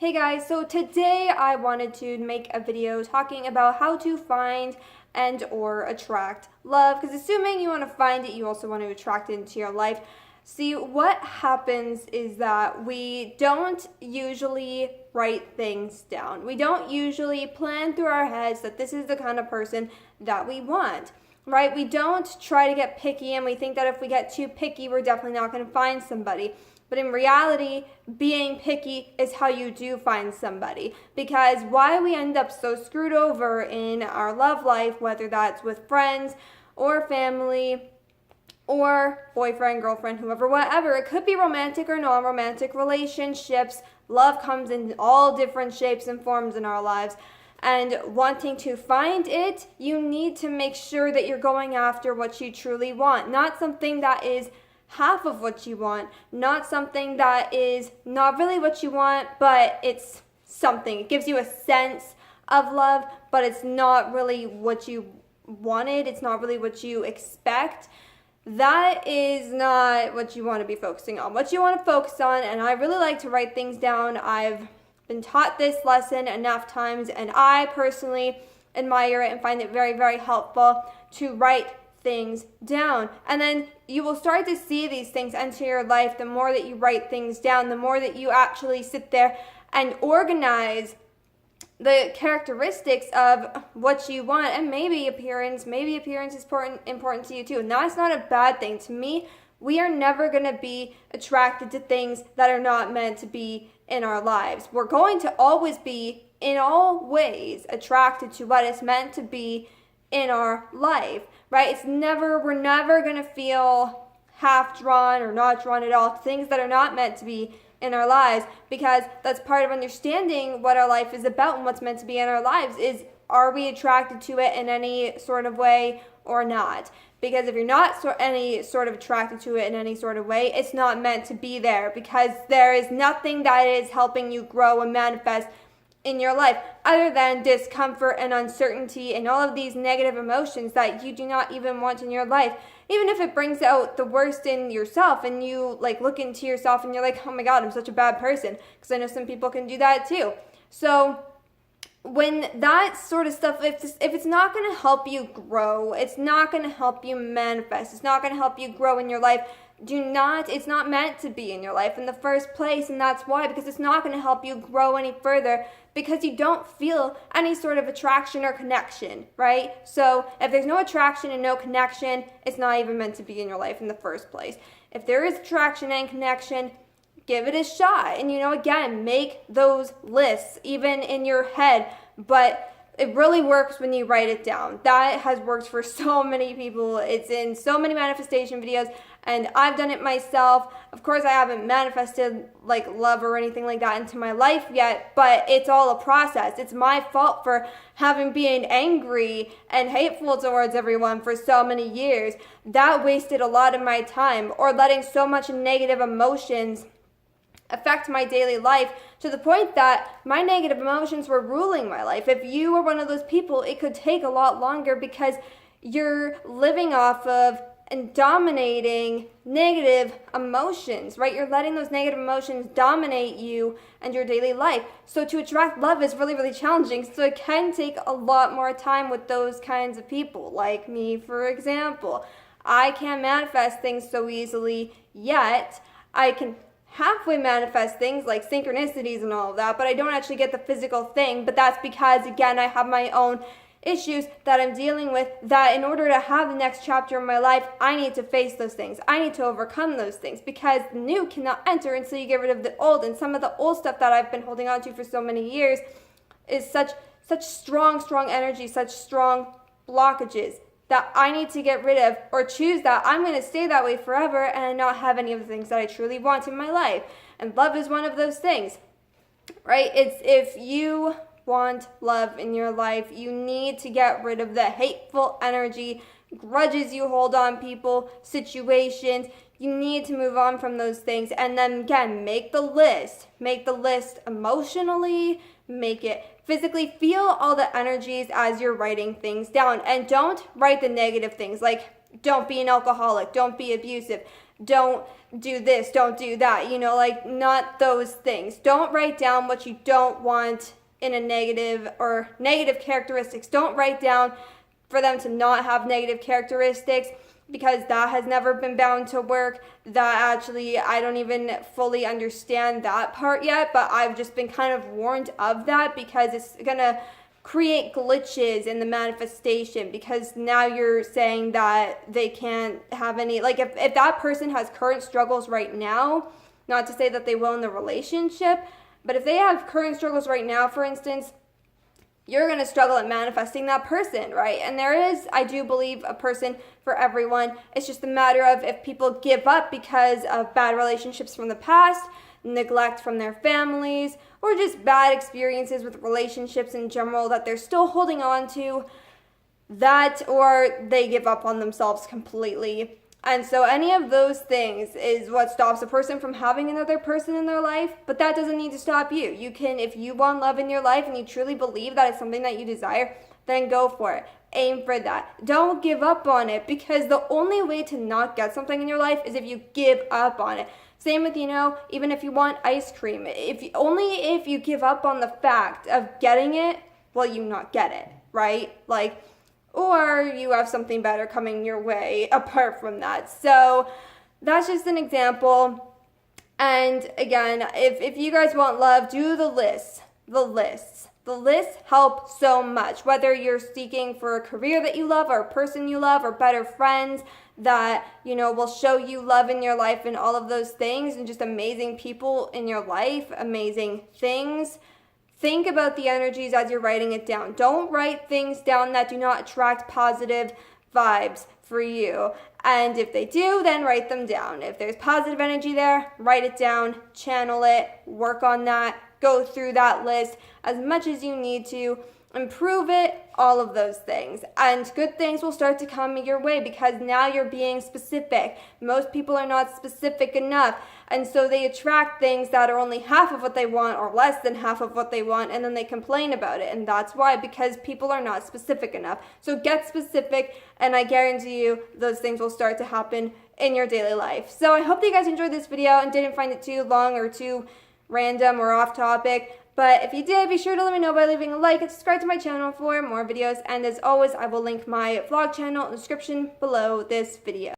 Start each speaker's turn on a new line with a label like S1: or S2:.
S1: Hey guys, so today I wanted to make a video talking about how to find and or attract love, because assuming you want to find it, you also want to attract it into your life. See, what happens is that we don't usually write things down. We don't usually plan through our heads that this is the kind of person that we want, right? We don't try to get picky, and we think that if we get too picky, we're definitely not going to find somebody. But in reality, being picky is how you do find somebody. Because why we end up so screwed over in our love life, whether that's with friends or family or boyfriend, girlfriend, whoever, whatever. It could be romantic or non-romantic relationships. Love comes in all different shapes and forms in our lives. And wanting to find it, you need to make sure that you're going after what you truly want. Not something that is half of what you want, not something that is not really what you want, but it's something. It gives you a sense of love, but it's not really what you wanted. It's not really what you expect. That is not what you want to be focusing on. What you want to focus on, and I really like to write things down. I've been taught this lesson enough times, and I personally admire it and find it very, very helpful to write things down. And then you will start to see these things enter your life. The more that you write things down, the more that you actually sit there and organize the characteristics of what you want. And maybe appearance is important to you too. And that's not a bad thing. To me, we are never going to be attracted to things that are not meant to be in our lives. We're going to always be, in all ways, attracted to what is meant to be in our life, right? We're never going to feel half drawn or not drawn at all to things that are not meant to be in our lives, because that's part of understanding what our life is about and what's meant to be in our lives is, are we attracted to it in any sort of way or not? Because if you're not any sort of attracted to it in any sort of way, it's not meant to be there, because there is nothing that is helping you grow and manifest in your life other than discomfort and uncertainty and all of these negative emotions that you do not even want in your life. Even if it brings out the worst in yourself and you look into yourself and you're like, oh my God, I'm such a bad person, because I know some people can do that too. So when that sort of stuff, if it's not going to help you grow, it's not going to help you manifest, it's not going to help you grow in your life, it's not meant to be in your life in the first place. And that's why, because it's not going to help you grow any further, because you don't feel any sort of attraction or connection, right? So if there's no attraction and no connection, it's not even meant to be in your life in the first place. If there is attraction and connection, give it a shot. And again, make those lists even in your head, but it really works when you write it down. That has worked for so many people. It's in so many manifestation videos, and I've done it myself. Of course, I haven't manifested love or anything like that into my life yet, but it's all a process. It's my fault for being angry and hateful towards everyone for so many years. That wasted a lot of my time, or letting so much negative emotions affect my daily life to the point that my negative emotions were ruling my life. If you were one of those people, it could take a lot longer, because you're living off of and dominating negative emotions, right? You're letting those negative emotions dominate you and your daily life. So to attract love is really, really challenging. So it can take a lot more time with those kinds of people, like me, for example. I can't manifest things so easily yet. I can halfway manifest things like synchronicities and all of that, but I don't actually get the physical thing. But that's because, again, I have my own issues that I'm dealing with, that in order to have the next chapter in my life, I need to face those things. I need to overcome those things, because the new cannot enter until you get rid of the old. And some of the old stuff that I've been holding on to for so many years is such strong energy, such strong blockages that I need to get rid of, or choose that I'm going to stay that way forever and not have any of the things that I truly want in my life. And love is one of those things, right? It's, if you want love in your life, you need to get rid of the hateful energy, grudges you hold on people, situations. You need to move on from those things. And then again, make the list emotionally, make it physically. Feel all the energies as you're writing things down, and don't write the negative things, like don't be an alcoholic, don't be abusive. don't do this, don't do that, you know, like not those things. Don't write down what you don't want in a negative or negative characteristics. Don't write down for them to not have negative characteristics, because that has never been bound to work. That actually, I don't even fully understand that part yet, but I've just been kind of warned of that because it's gonna create glitches in the manifestation, because now you're saying that they can't have any, like if that person has current struggles right now, not to say that they will in the relationship, but if they have current struggles right now, for instance, you're going to struggle at manifesting that person, right? And there is, I do believe, a person for everyone. It's just a matter of if people give up because of bad relationships from the past, neglect from their families, or just bad experiences with relationships in general that they're still holding on to, that, or they give up on themselves completely. And so any of those things is what stops a person from having another person in their life, but that doesn't need to stop you. You can, if you want love in your life and you truly believe that it's something that you desire, then go for it. Aim for that. Don't give up on it, because the only way to not get something in your life is if you give up on it. Same with, you know, even if you want ice cream, only if you give up on the fact of getting it, will you not get it, right? Like, or you have something better coming your way apart from that. So that's just an example. And again, if you guys want love, do the lists. The lists help so much, whether you're seeking for a career that you love or a person you love or better friends that, you know, will show you love in your life and all of those things, and just amazing people in your life, amazing things. Think about the energies as you're writing it down. Don't write things down that do not attract positive vibes for you. And if they do, then write them down. If there's positive energy there, write it down, channel it, work on that, go through that list as much as you need to, improve it, all of those things. And good things will start to come your way, because now you're being specific. Most people are not specific enough, and so they attract things that are only half of what they want or less than half of what they want, and then they complain about it. And that's why, because people are not specific enough. So get specific, and I guarantee you those things will start to happen in your daily life. So I hope that you guys enjoyed this video and didn't find it too long or too random or off topic. But if you did, be sure to let me know by leaving a like and subscribe to my channel for more videos. And as always, I will link my vlog channel in the description below this video.